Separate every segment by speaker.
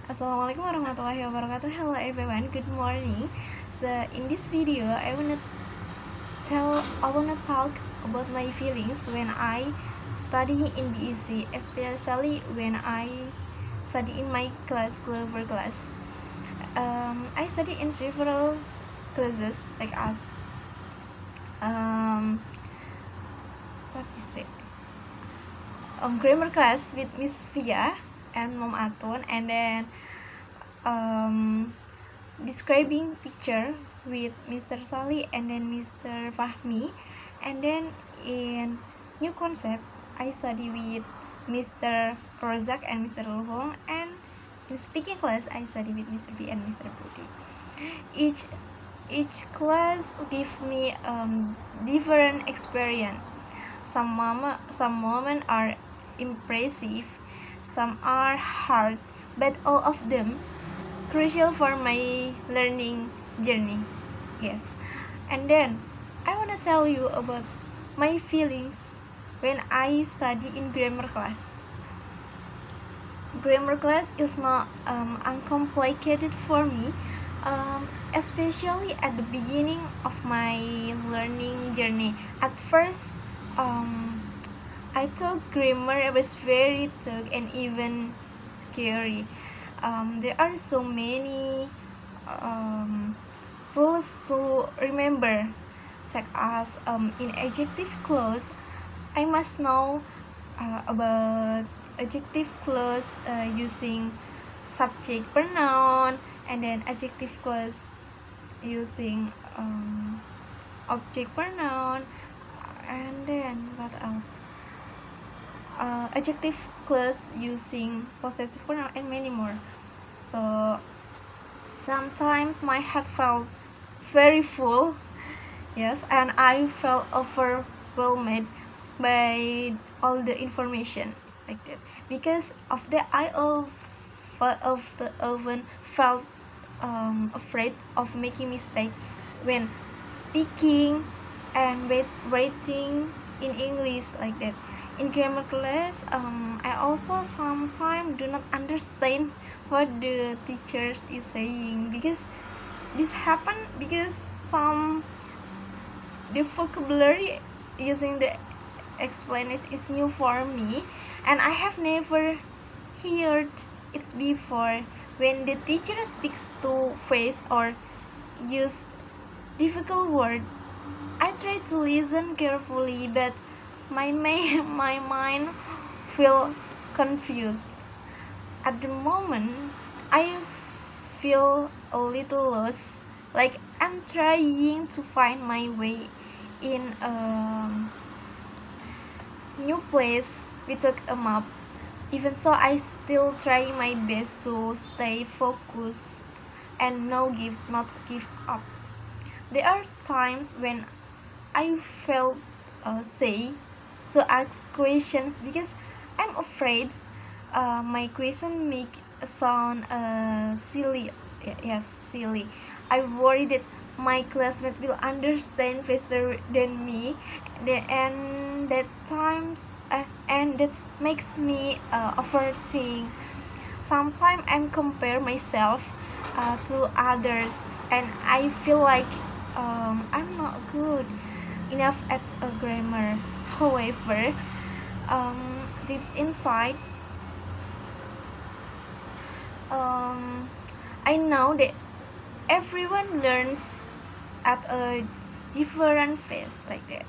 Speaker 1: Assalamualaikum warahmatullahi wabarakatuh. Hello everyone, good morning. So in this video, I wanna talk about my feelings when I study in BEC, especially when I study in my class, Clover class. I study in several classes like as what is that? Grammar class with Miss Via and Mom Atun, and then describing picture with Mr. Sali and then Mr. Fahmi, and then in new concept I study with Mr. Rozak and Mr. Luhong, and in speaking class I study with Mr. B and Mr. Budi. Each class give me different experience. Some moments are impressive, some are hard, but all of them crucial for my learning journey. Yes. And then I want to tell you about my feelings when I study in grammar class. Grammar class is not uncomplicated for me, especially at the beginning of my learning journey. At first, I thought grammar was very tough and even scary. There are so many rules to remember, such as in adjective clause, I must know about adjective clause using subject pronoun, and then adjective clause using object pronoun, and then what else? Adjective clause using possessive pronoun, and many more. So sometimes my head felt very full, yes, and I felt overwhelmed by all the information like that. Because of that, I often felt afraid of making mistakes when speaking and writing in English like that. In grammar class, I also sometimes do not understand what the teachers is saying, because this happen because the vocabulary using the explanation is new for me, and I have never heard it before. When the teacher speaks to face or use difficult word, I try to listen carefully, but my mind feel confused. At the moment, I feel a little lost, like I'm trying to find my way in a new place without a map. Even so, I still try my best to stay focused and not give up. There are times when I felt say to ask questions because I'm afraid my question make sound silly. Yes, silly. I worry that my classmate will understand faster than me, and that makes me overthink. Sometimes I compare myself to others, and I feel like I'm not good enough at a grammar. However, deep inside, I know that everyone learns at a different phase like that.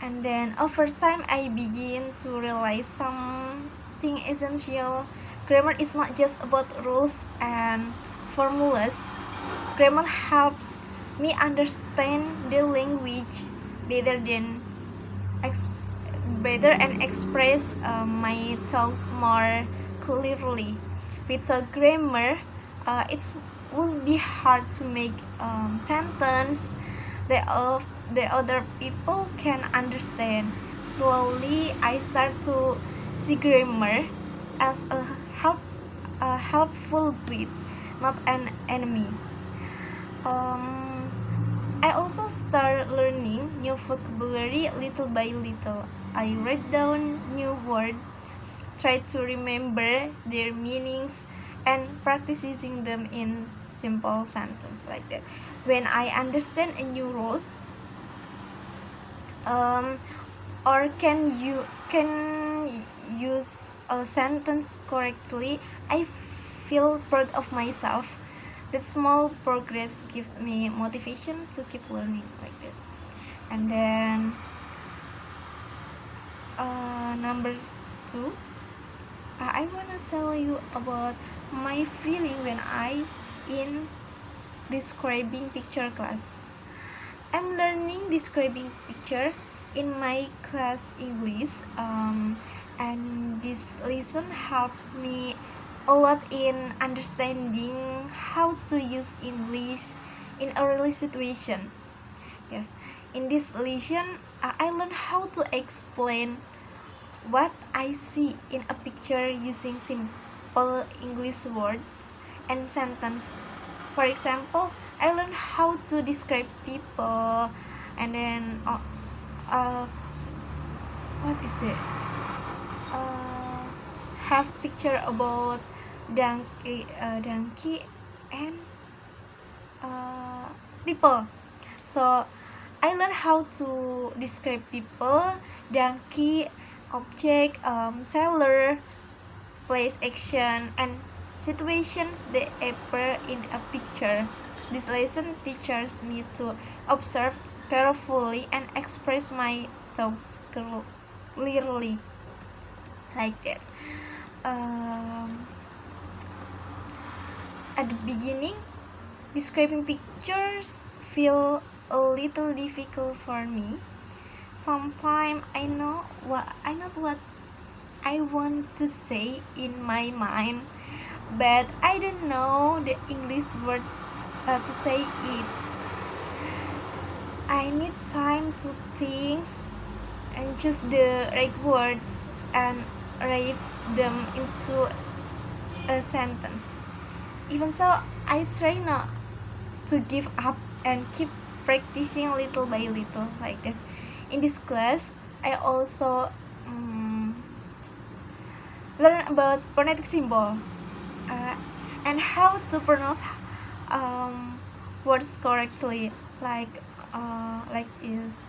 Speaker 1: And then over time, I begin to realize something essential. Grammar is not just about rules and formulas. Grammar helps me understand the language better and express my thoughts more clearly. Without grammar, it would be hard to make sentence that the other people can understand. Slowly, I start to see grammar as a helpful guide, not an enemy. I also start learning new vocabulary little by little. I write down new words, try to remember their meanings, and practice using them in simple sentence like that. When I understand a new rules, um, or can use a sentence correctly, I feel proud of myself. That small progress gives me motivation to keep learning like that. And then number two, I wanna tell you about my feeling when I in describing picture class. I'm learning describing picture in my class English, and this lesson helps me a lot in understanding how to use English in a real situation. Yes, in this lesson, I learned how to explain what I see in a picture using simple English words and sentence. For example, I learned how to describe people, and then what is that? Have picture about donkey and people. So I learned how to describe people, donkey, object, seller, place, action, and situations that appear in a picture. This lesson teaches me to observe carefully and express my thoughts clearly, like that. Um, at the beginning, describing pictures feel a little difficult for me. Sometimes I know what I want to say in my mind, but I don't know the English word to say it. I need time to think and choose the right words and write them into a sentence. Even so, I try not to give up and keep practicing little by little like that. In this class, I also learn about phonetic symbol, uh, and how to pronounce words correctly, like is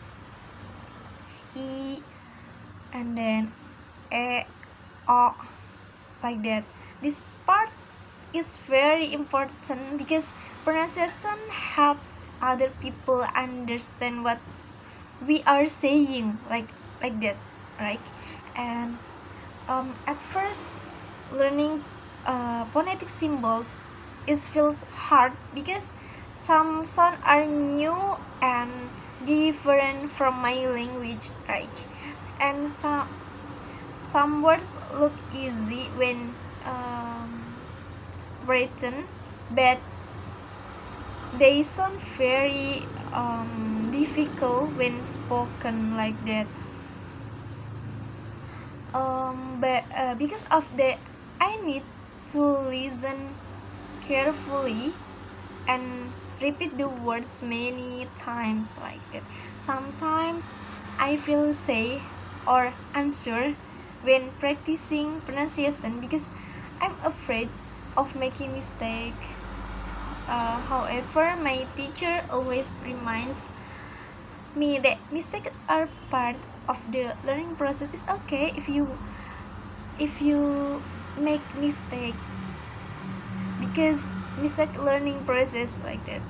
Speaker 1: e and then e o, like that. This part is very important because pronunciation helps other people understand what we are saying, like that, right? And at first, learning phonetic symbols feels hard because some sounds are new and different from my language, right? And some words look easy when written, but they sound very difficult when spoken like that. But because of that, I need to listen carefully and repeat the words many times like that. Sometimes I feel say or unsure when practicing pronunciation because I'm afraid of making mistake. However, my teacher always reminds me that mistakes are part of the learning process. It's okay if you make mistake because mistake learning process like that.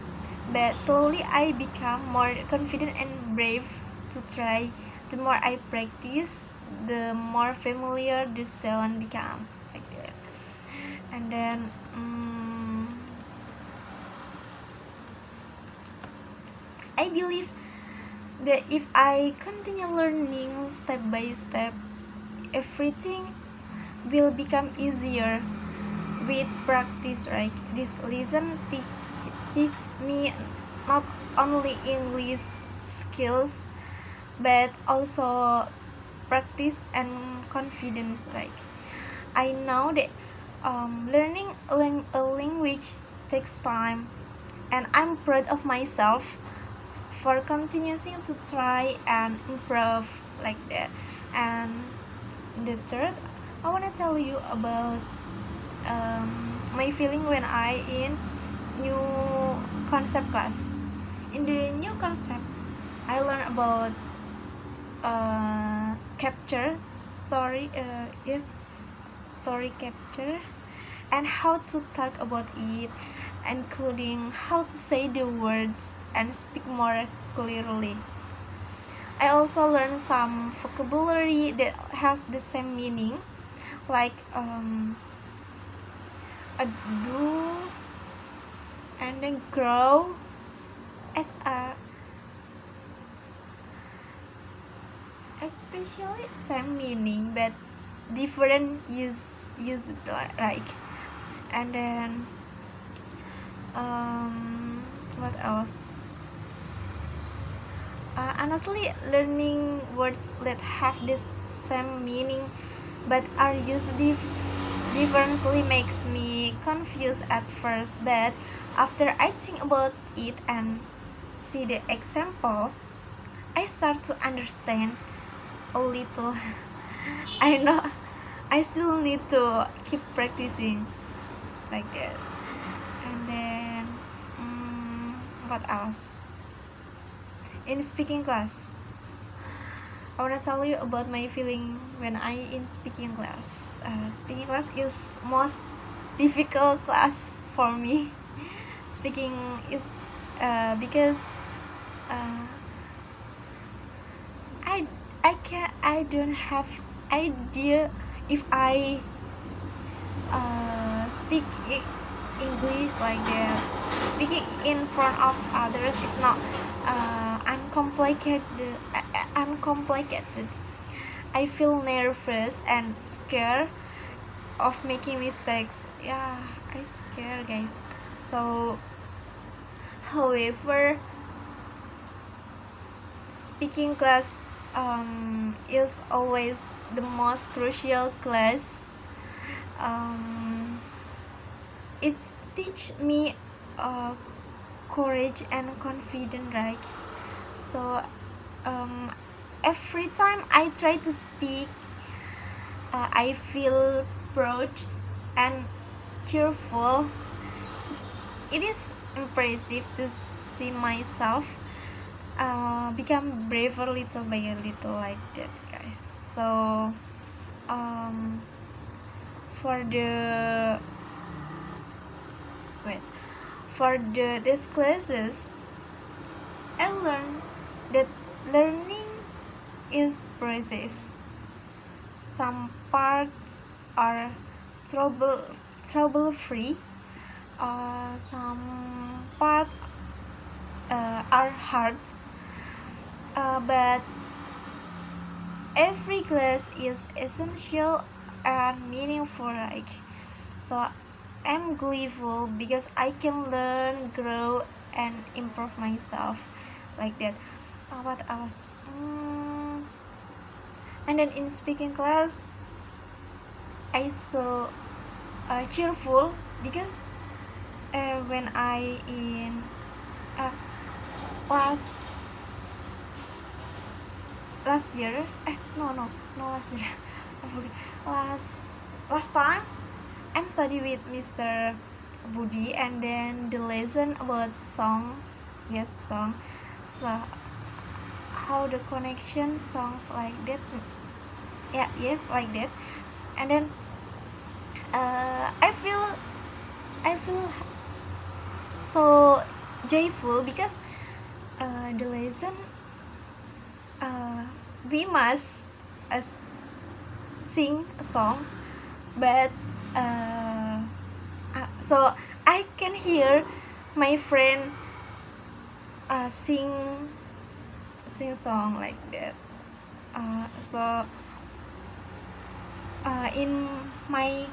Speaker 1: But slowly I become more confident and brave to try. The more I practice, the more familiar the sound become like that. And then I believe that if I continue learning step by step, everything will become easier with practice, right? This lesson teach me not only English skills but also practice and confidence, right? I know that learning a language takes time, and I'm proud of myself for continuing to try and improve like that. And the third, I want to tell you about my my feeling when I in new concept class. In the new concept, I learn about capture story, yes, story capture, and how to talk about it, including how to say the words and speak more clearly. I also learned some vocabulary that has the same meaning, like a do and then grow as a, especially same meaning but different use like. And then what else, honestly learning words that have the same meaning but are used differently makes me confused at first, but after I think about it and see the example, I start to understand a little. I know I still need to keep practicing like that. And then what else? In speaking class, I wanna tell you about my feeling when I in speaking class. Speaking class is most difficult class for me. Speaking is because uh, I don't have idea if I speak English like that. Speaking in front of others is not uncomplicated. I feel nervous and scared of making mistakes. Yeah, I scared, guys. So, however, speaking class is always the most crucial class. It teach me courage and confidence, right? So every time I try to speak, I feel proud and cheerful. It is impressive to see myself become braver little by little like that, guys. So for the wait for these classes, I learned that learning is process. Some parts are trouble free. Some parts are hard. But every class is essential and meaningful. Like, so I'm grateful because I can learn, grow, and improve myself like that. What else? And then in speaking class, I so cheerful because when I in last year, no last year, I forget. Last time I'm study with Mr. Budi, and then the lesson about song, yes, song. So how the connection songs like that, yeah, yes, like that. And then I feel so joyful because the lesson we must sing a song, but so I can hear my friend sing song like that. So in my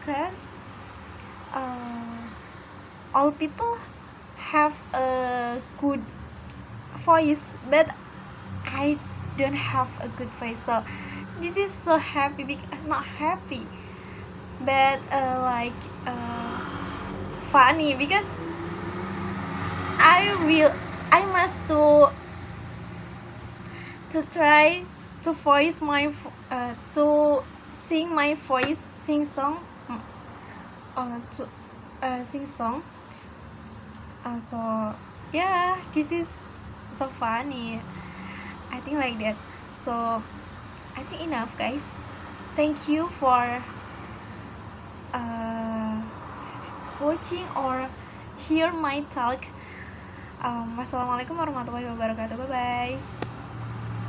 Speaker 1: class, all people have a good voice, but I don't have a good voice. So this is so happy, not happy, but funny because I must to try to voice my to sing my voice, sing song to sing song. So yeah, this is so funny. I think like that. So I think enough, guys. Thank you for uh, watching or hear my talk. Wassalamualaikum warahmatullahi wabarakatuh. Bye bye.